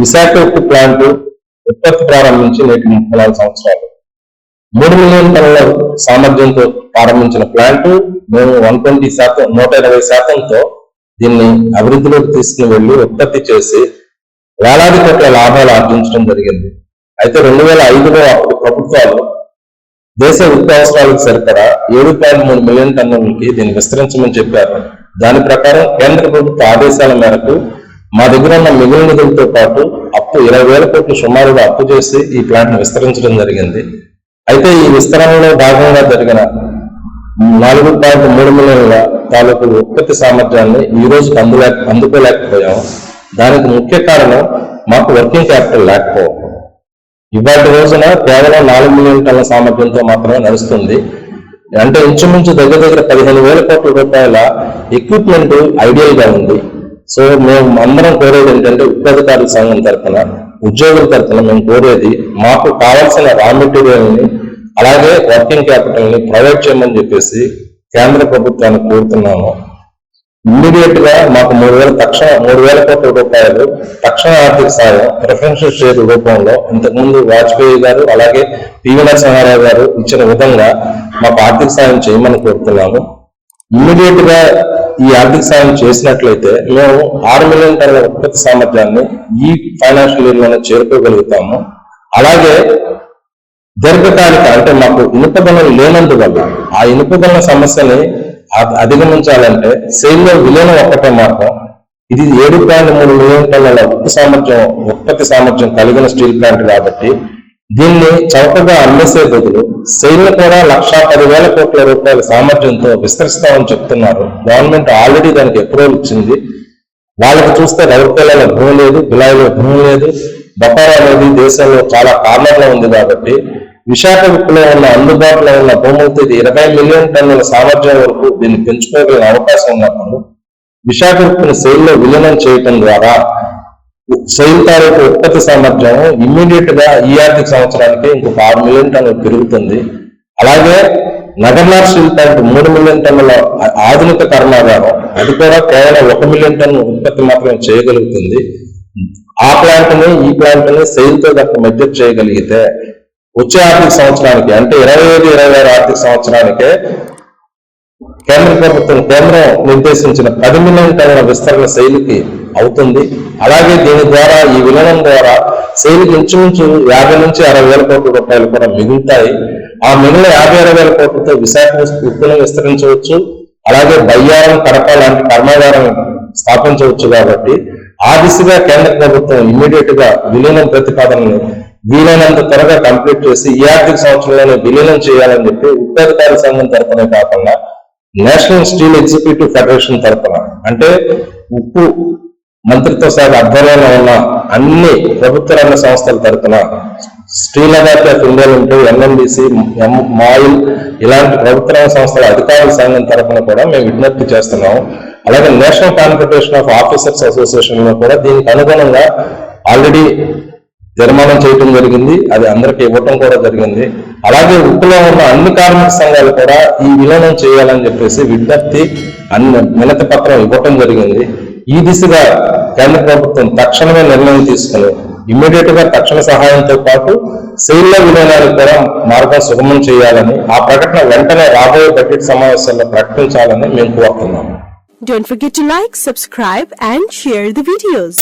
విశాఖ ఉక్కు ప్లాంట్ ఉత్పత్తి ప్రారంభించి నేటి 34 సంవత్సరాలు. 3 మిలియన్ టన్నుల సామర్థ్యంతో ప్రారంభించిన ప్లాంట్ మేము 120%తో దీన్ని అభివృద్ధిలోకి తీసుకుని వెళ్లి ఉత్పత్తి చేసి వేలాది కోట్ల లాభాలు ఆర్జించడం జరిగింది. అయితే 2005లో అప్పుడు ప్రభుత్వాలు దేశ ఉక్కు అవసరాలకు సరిపడా 7.3 మిలియన్ టన్నులకి దీన్ని విస్తరించమని చెప్పారు. దాని ప్రకారం కేంద్ర ప్రభుత్వ ఆదేశాల మేరకు మా దగ్గర ఉన్న మిగిలిన నిధులతో పాటు అప్పు 20,000 కోట్లు సుమారుగా అప్పు చేసి ఈ ప్లాంట్ ని విస్తరించడం జరిగింది. అయితే ఈ విస్తరణలో భాగంగా జరిగిన 4.3 మిలియన్ల తాలూకు ఉత్పత్తి సామర్థ్యాన్ని ఈ రోజు అందుకోలేకపోయాం. దానికి ముఖ్య కారణం మాకు వర్కింగ్ క్యాపిటల్ లేకపోవడం. ఇవాటి రోజున కేవలం 4 మిలియన్ టన్నుల సామర్థ్యంతో మాత్రమే నడుస్తుంది. అంటే ఇంచుమించు దగ్గర 15,000 కోట్ల రూపాయల ఎక్విప్మెంట్ ఐడియల్ గా ఉంది. సో మేము అందరం కోరేది ఏంటంటే ఉత్పాదకారుల సంఘం తరఫున, ఉద్యోగుల తరఫున మేము కోరేది మాకు కావాల్సిన రా మెటీరియల్ ని అలాగే వర్కింగ్ క్యాపిటల్ ని ప్రొవైడ్ చేయమని చెప్పేసి కేంద్ర ప్రభుత్వాన్ని కోరుతున్నాము. ఇమ్మీడియట్ గా మాకు 3,000 కోట్ల రూపాయలు తక్షణ ఆర్థిక సాయం ప్రిఫరెన్షియల్ షేర్ రూపంలో ఇంతకుముందు వాజ్పేయి గారు అలాగే పివి నరసింహారావు గారు ఇచ్చిన విధంగా మాకు ఆర్థిక సాయం చేయమని కోరుతున్నాము. ఇమ్మీడియట్ గా ఈ ఆర్థిక సాయం చేసినట్లయితే మేము 6 మిలియన్ టన్నుల ఉత్పత్తి సామర్థ్యాన్ని ఈ ఫైనాన్షియల్ ఇయర్ లోనే చేరుకోగలుగుతాము. అలాగే దీర్ఘకాలిక అంటే మాకు ఇనుప గనులు లేనందువల్ల ఆ ఇనుప గనుల సమస్యని అధిగమించాలంటే సెయిల్లో విలీనం ఒక్కటే మార్గం. ఇది 7.3 మిలియన్ టన్నుల ఉత్పత్తి సామర్థ్యం కలిగిన స్టీల్ ప్లాంట్ కాబట్టి దీన్ని చౌకగా అమ్మేసే బదులు సెయిల్ కూడా 1,10,000 కోట్ల రూపాయల సామర్థ్యంతో విస్తరిస్తామని చెప్తున్నారు. గవర్నమెంట్ ఆల్రెడీ దానికి అప్రూవల్ ఇచ్చింది. వాళ్ళకి చూస్తే రౌర్కెలాల భూమి లేదు, బిలాయిలో భూమి లేదు. బొకారో అనేది దేశంలో చాలా కార్నర్లో ఉంది కాబట్టి విశాఖ ఉక్కులో ఉన్న అందుబాటులో ఉన్న భూములతో 20 మిలియన్ టన్నుల సామర్థ్యం వరకు దీన్ని పెంచుకోగలిగిన అవకాశం ఉన్నప్పుడు విశాఖ ఉక్కును సెయిల్లో విలీనం చేయటం ద్వారా సెయిల్ తాలూకు ఉత్పత్తి సామర్థ్యం ఇమ్మీడియట్ గా ఈ ఆర్థిక సంవత్సరానికి ఇంకొక 6 మిలియన్ టన్నులు పెరుగుతుంది. అలాగే నగర్నార్ స్టీల్ ప్లాంట్ 3 మిలియన్ టన్నుల ఆధునిక కర్మాగారం, అది కూడా కేవలం 1 మిలియన్ టన్ను ఉత్పత్తి మాత్రమే చేయగలుగుతుంది. ఆ ప్లాంట్ ని ఈ ప్లాంట్ ని సెయిల్ తో కనుక మెజర్ చేయగలిగితే వచ్చే ఆర్థిక సంవత్సరానికి అంటే 25-26 ఆర్థిక సంవత్సరానికే కేంద్రం నిర్దేశించిన 10 మిలియన్ టన్నుల విస్తరణ సెయిల్కి అవుతుంది. అలాగే దీని ద్వారా ఈ విలీనం ద్వారా సెయిల్కి ఇంచుమించు 50 నుంచి 60,000 కోట్ల రూపాయలు కూడా మిగులుతాయి. ఆ మిగిలిన 50-60,000 కోట్లతో విశాఖ ఉక్కును విస్తరించవచ్చు. అలాగే బయ్యారం, కడప లాంటి కర్మాగారం స్థాపించవచ్చు. కాబట్టి ఆ దిశగా కేంద్ర ప్రభుత్వం ఇమ్మీడియట్ గా విలీనం ప్రతిపాదనను వీలైనంత త్వరగా కంప్లీట్ చేసి ఈ ఆర్థిక సంవత్సరంలోనే విలీనం చేయాలని చెప్పి ఉత్పాదకారుల సంఘం తరఫునే కాకుండా నేషనల్ స్టీల్ ఎగ్జిక్యూటివ్ ఫెడరేషన్ తరఫున అంటే ఉక్కు మంత్రిత్వ శాఖ ఆధ్వర్యంలో ఉన్న అన్ని ప్రభుత్వ రంగ సంస్థల తరఫున steel authority of India limited, NMDC, మాయిల్ ఇలాంటి ప్రభుత్వ రంగ సంస్థల అధికారుల సంఘం తరఫున కూడా మేము విజ్ఞప్తి చేస్తున్నాము. అలాగే national confederation of officers association లో కూడా దీనికి అనుగుణంగా ఆల్రెడీ తీర్మానం చేయటం జరిగింది. అది అందరికీ ఇవ్వటం కూడా జరిగింది. అలాగే ఉక్కులో ఉన్న అన్ని కార్మిక సంఘాలు కూడా ఈ విలీనం చేయాలని చెప్పేసి విజ్ఞప్తి వినతి పత్రం ఇవ్వటం జరిగింది. ఈ దిశగా కేంద్ర ప్రభుత్వం తక్షణమే నిర్ణయం తీసుకుని ఇమ్మీడియట్ గా తక్షణ సహాయంతో పాటు సెయిల్లో విలీనానికి కూడా మార్గం సుగమం చేయాలని, ఆ ప్రకటన వెంటనే రాబోయే బడ్జెట్ సమావేశాల్లో ప్రకటించాలని మేము కోరుతున్నాము. Don't forget to like, subscribe and share the videos.